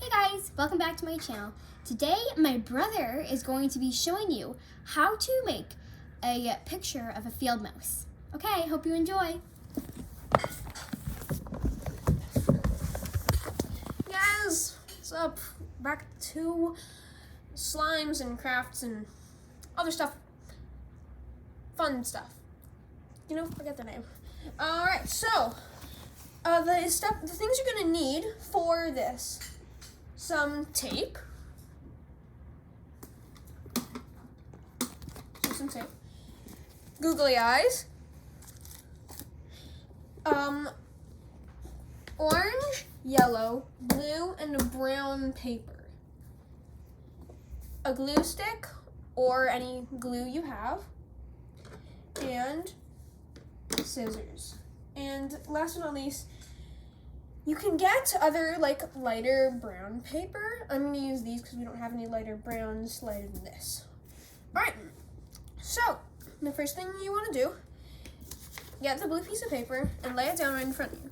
Hey guys, welcome back to my channel. Today my brother is going to be showing you how to make a picture of a field mouse. Okay, hope you enjoy. Guys, what's up? Back to slimes and crafts and other stuff. Fun stuff. Forget the name. Alright, so the things you're gonna need for this. Some tape. Some tape. Googly eyes. Orange, yellow, blue, and brown paper. A glue stick or any glue you have. And scissors. And last but not least, you can get other lighter brown paper. I'm going to use these because we don't have any lighter browns lighter than this. Alright, so the first thing you want to do, get the blue piece of paper and lay it down right in front of you.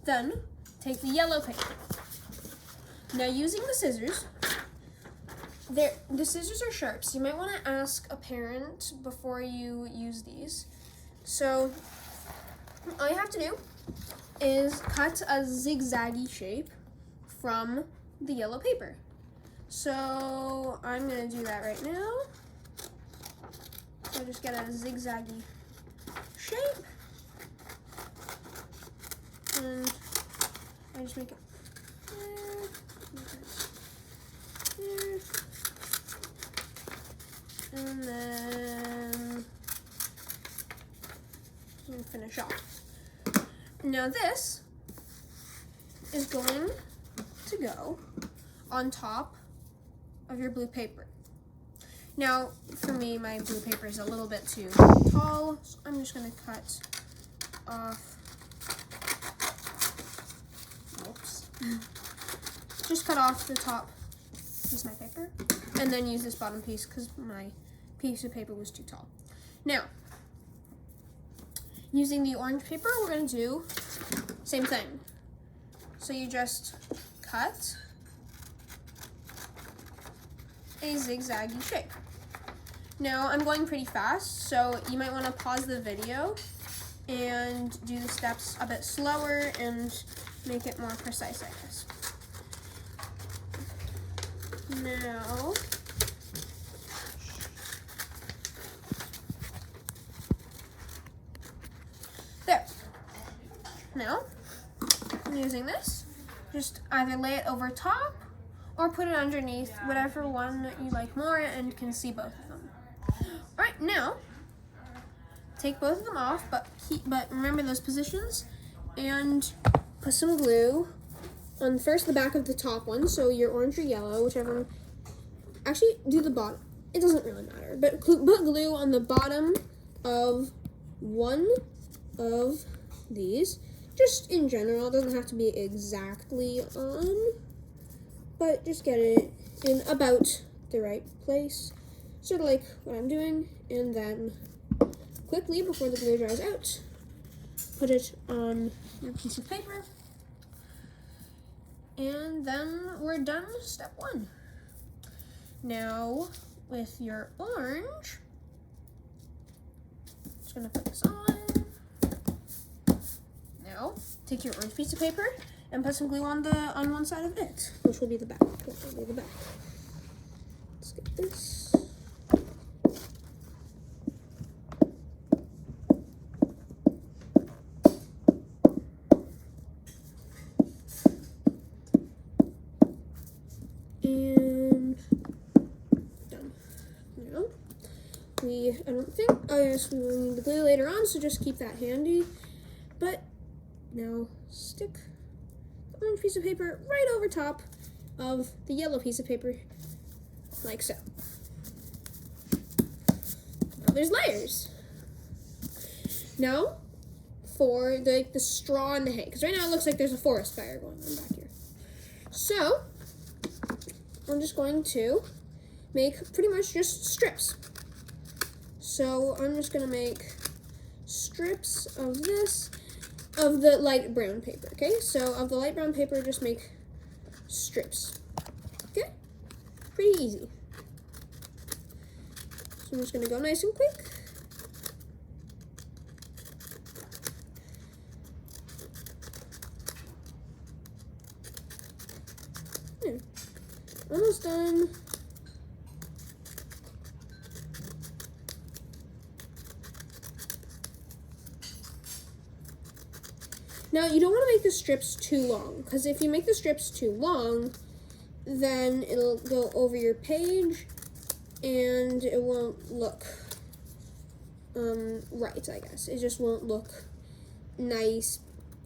Then take the yellow paper. Now using the scissors, the scissors are sharp, so you might want to ask a parent before you use these. So all you have to do is cut a zigzaggy shape from the yellow paper. So I'm going to do that right now. So just get a zigzaggy shape. And I just make it there. And then I'm going to finish off. Now this is going to go on top of your blue paper. Now, for me, my blue paper is a little bit too tall, so I'm just going to cut off. Whoops. Just cut off the top piece of my paper, and then use this bottom piece because my piece of paper was too tall. Now, using the orange paper, we're going to do same thing. So you just cut a zigzaggy shape. Now, I'm going pretty fast, so you might want to pause the video and do the steps a bit slower and make it more precise, I guess. Now, there. Now, I'm using this. Just either lay it over top or put it underneath, whatever one you like more, and can see both of them. All right, now take both of them off, but remember those positions, and put some glue on first the back of the top one, so your orange or yellow, whichever one. Actually, do the bottom. It doesn't really matter, but put glue on the bottom of one of these. Just in general, it doesn't have to be exactly on, but just get it in about the right place, sort of like what I'm doing, and then quickly, before the glue dries out, put it on your piece of paper, and then we're done with step one. Now, with your orange, just gonna put this on. Now, take your orange piece of paper and put some glue on one side of it, which will be the back. Let's get this. And done. Now, I don't think, yes, we will need the glue later on, so just keep that handy. But now stick the orange piece of paper right over top of the yellow piece of paper, like so. Now there's layers. Now for the straw and the hay, because right now it looks like there's a forest fire going on back here. So I'm just going to make pretty much just strips. So I'm just going to make strips of this, of the light brown paper, okay? So of the light brown paper, just make strips. Okay? Pretty easy. So I'm just going to go nice and quick. Almost done. Now, you don't want to make the strips too long, because if you make the strips too long, then it'll go over your page, and it won't look right, I guess. It just won't look nice.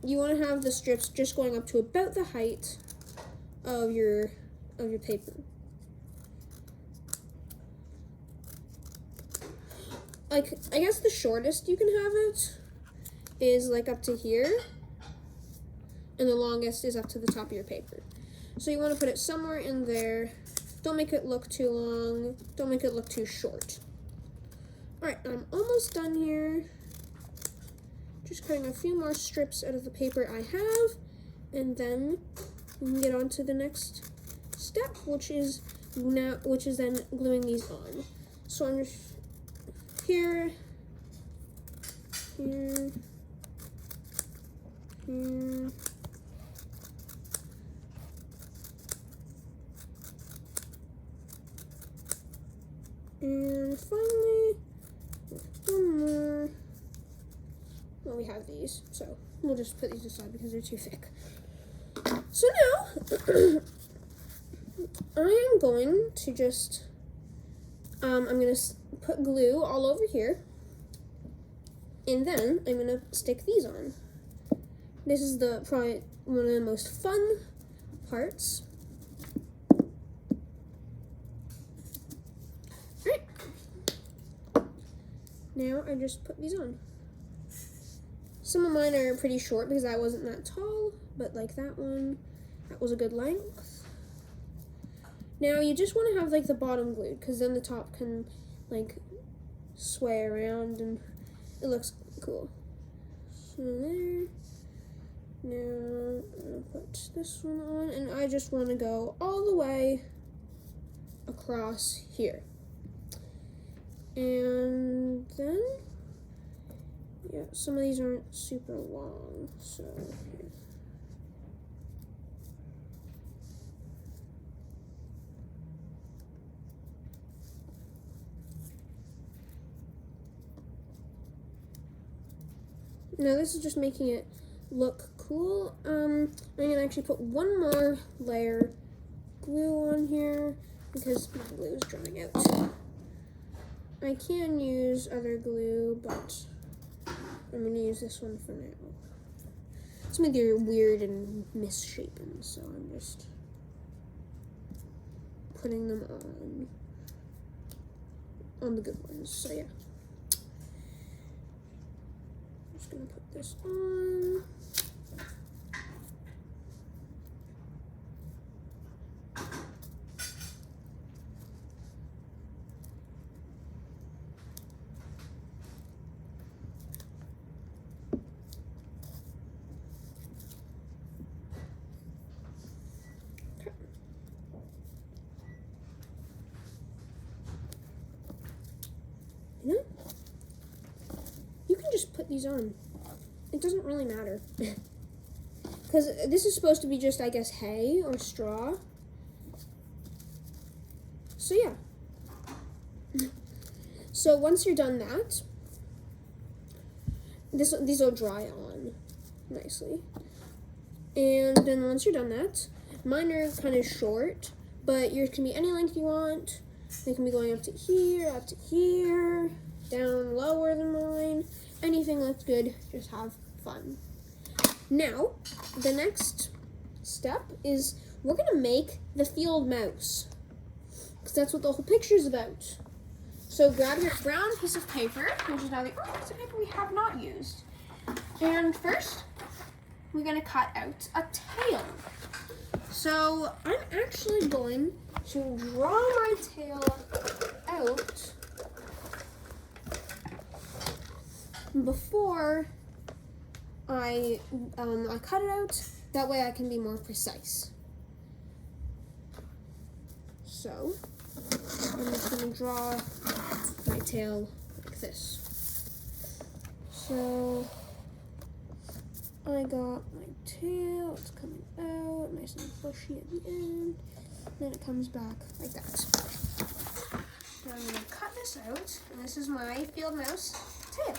You want to have the strips just going up to about the height of your paper. Like, I guess the shortest you can have it is like up to here, and the longest is up to the top of your paper. So you want to put it somewhere in there. Don't make it look too long. Don't make it look too short. All right, I'm almost done here. Just cutting a few more strips out of the paper I have, and then we can get on to the next step, which is then gluing these on. So I'm just here, here, here, and finally one more. Well, we have these, so we'll just put these aside because they're too thick. So now I am going to just I'm going to put glue all over here, and then I'm going to stick these on. This is probably one of the most fun parts. Alright. Now I just put these on. Some of mine are pretty short because I wasn't that tall, but like that one, that was a good length. Now you just want to have like the bottom glued, because then the top can like sway around and it looks cool. So there. Now I'll put this one on, and I just want to go all the way across here. And then, yeah, some of these aren't super long, so here. Now this is just making it look cool. I'm gonna actually put one more layer glue on here because my glue is drying out. I can use other glue, but I'm gonna use this one for now. Some of these are weird and misshapen, so I'm just putting them on the good ones. So yeah. Just gonna put this on. You can just put these on. It doesn't really matter. Because this is supposed to be just, I guess, hay or straw. So yeah. So once you're done that, these will dry on nicely. And then once you're done that, mine are kind of short, but yours can be any length you want. They can be going up to here, down lower than mine. Anything looks good, just have fun. Now, the next step is we're gonna make the field mouse, because that's what the whole picture is about. So grab your brown piece of paper, which is now the only piece of paper we have not used. And first, we're gonna cut out a tail. So I'm actually going to draw my tail out before I cut it out. That way I can be more precise. So I'm just gonna draw my tail like this. So I got my tail, it's coming out, nice and bushy at the end. Then it comes back like that. Now I'm gonna cut this out, and this is my field mouse tail.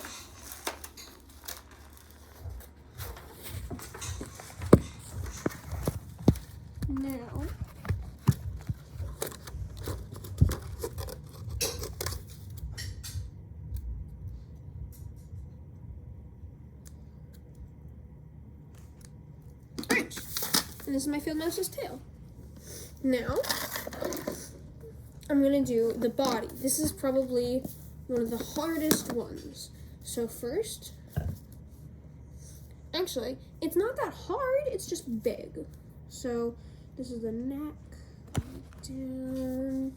Now, alright, and this is my field mouse's tail. Now, I'm gonna do the body. This is probably one of the hardest ones. So first, actually, it's not that hard, it's just big. So this is the neck, down,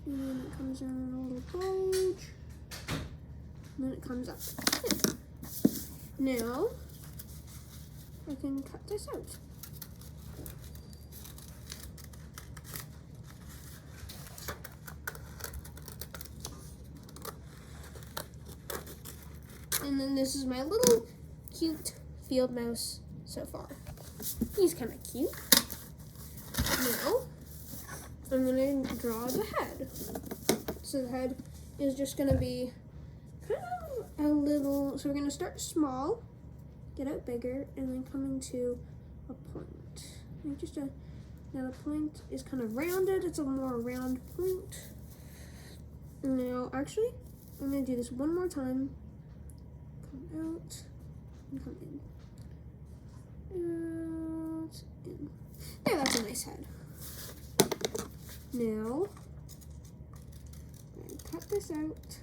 and then it comes down in a little bulge, and then it comes up. Now, I can cut this out. And then this is my little cute field mouse so far. He's kind of cute. Now, I'm gonna draw the head. So the head is just gonna be kind of a little, so we're gonna start small, get out bigger, and then come into a point. And just now the point is kind of rounded, it's a more round point. Now, actually, I'm gonna do this one more time. Come out and come in. Out, in. There, that's a nice head. Now, I'm going to cut this out.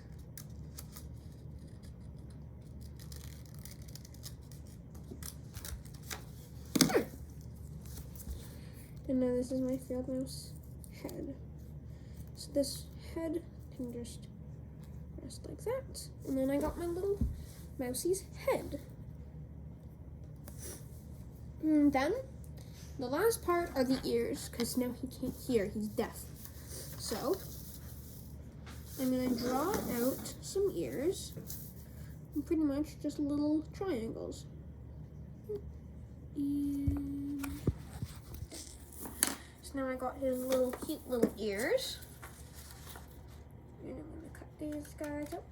There. And now this is my field mouse head. So this head can just rest like that. And then I got my little mousie's head. And then the last part are the ears, because now he can't hear, he's deaf. So I'm gonna draw out some ears, and pretty much just little triangles. And so now I got his little cute little ears. And I'm gonna cut these guys out.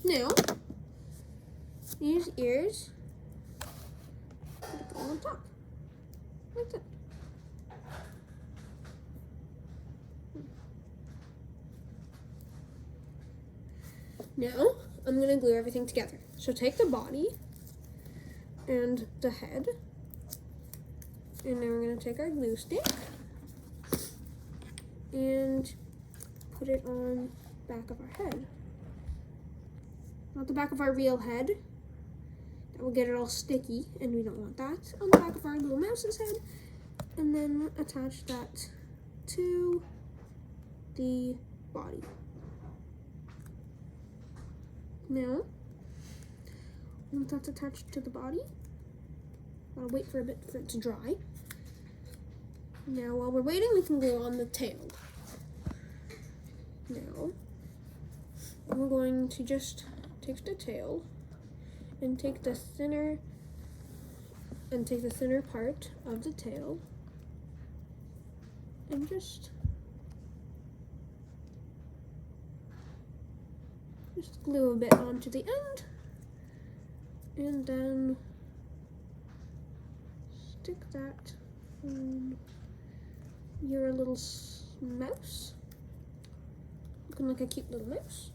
Now, these ears go on top, like that. Now, I'm gonna glue everything together. So take the body and the head, and then we're gonna take our glue stick and put it on the back of our head. Not the back of our real head. That will get it all sticky, and we don't want that. On the back of our little mouse's head. And then attach that to the body. Now, once that's attached to the body, I'll wait for a bit for it to dry. Now, while we're waiting, we can glue on the tail. Now, we're going to just take the tail and take the thinner part of the tail and just glue a bit onto the end, and then stick that on your little mouse, looking like a cute little mouse.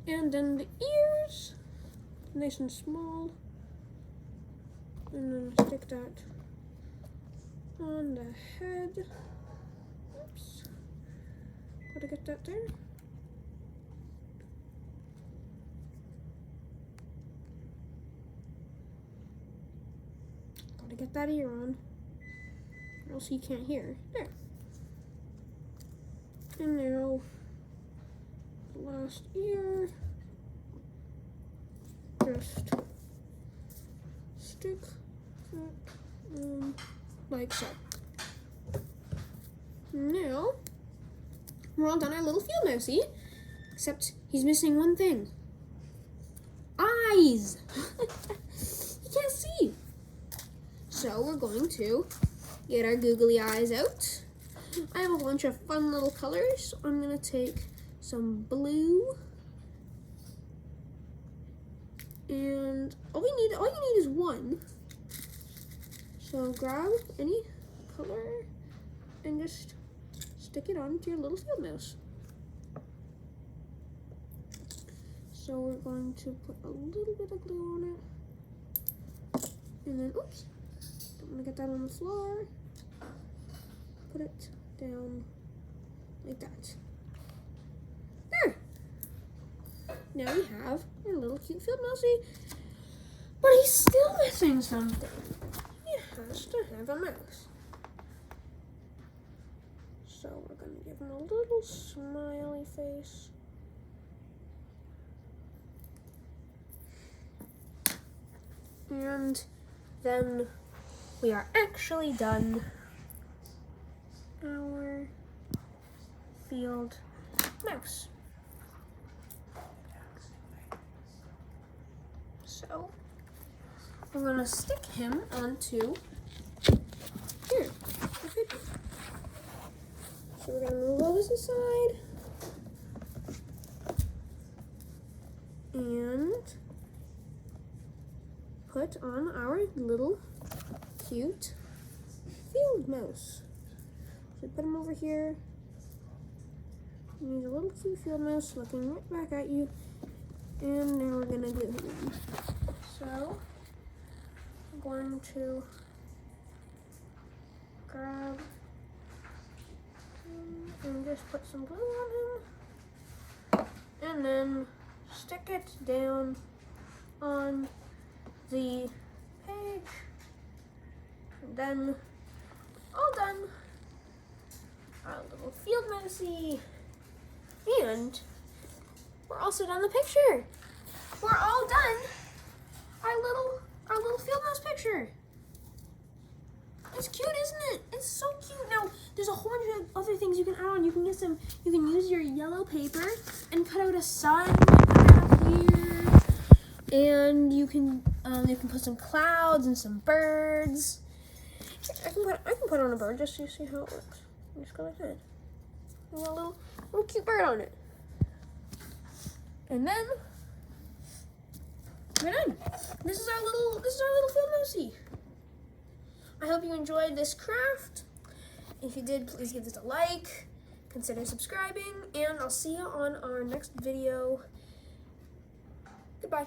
And then the ears, nice and small, and then stick that on the head. Oops, gotta get that there. Gotta get that ear on, or else you can't hear. There. And now the last ear. just stick it like so. Now, we're all done our little field mousey, except he's missing one thing. Eyes! He can't see. So we're going to get our googly eyes out. I have a bunch of fun little colors. I'm gonna take some blue. And all you need is one. So grab any color and just stick it onto your little field mouse. So we're going to put a little bit of glue on it. And then, oops, I'm gonna get that on the floor. Put it down like that. There. Now we have our little cute field mousey, but he's still missing something. He has to have a mouse. So we're gonna give him a little smiley face. And then we are actually done our field mouse. So we're gonna stick him onto here. Okay. So we're gonna move all this aside and put on our little cute field mouse. So put him over here. He's a little cute field mouse looking right back at you. And now we're gonna glue him in. So I'm going to grab him and just put some glue on him. And then stick it down on the page. And then all done. Our little field mousey. And we're also done the picture. We're all done our little field mouse picture. It's cute, isn't it? It's so cute. Now, there's a whole bunch of other things you can add on. You can use your yellow paper and cut out a sun up here. And you can put some clouds and some birds. I can put on a bird just so you see how it works. Just go like that. And a little cute bird on it. And then we're done. This is our little field mousey. I hope you enjoyed this craft. If you did, please give this a like. Consider subscribing, and I'll see you on our next video. Goodbye.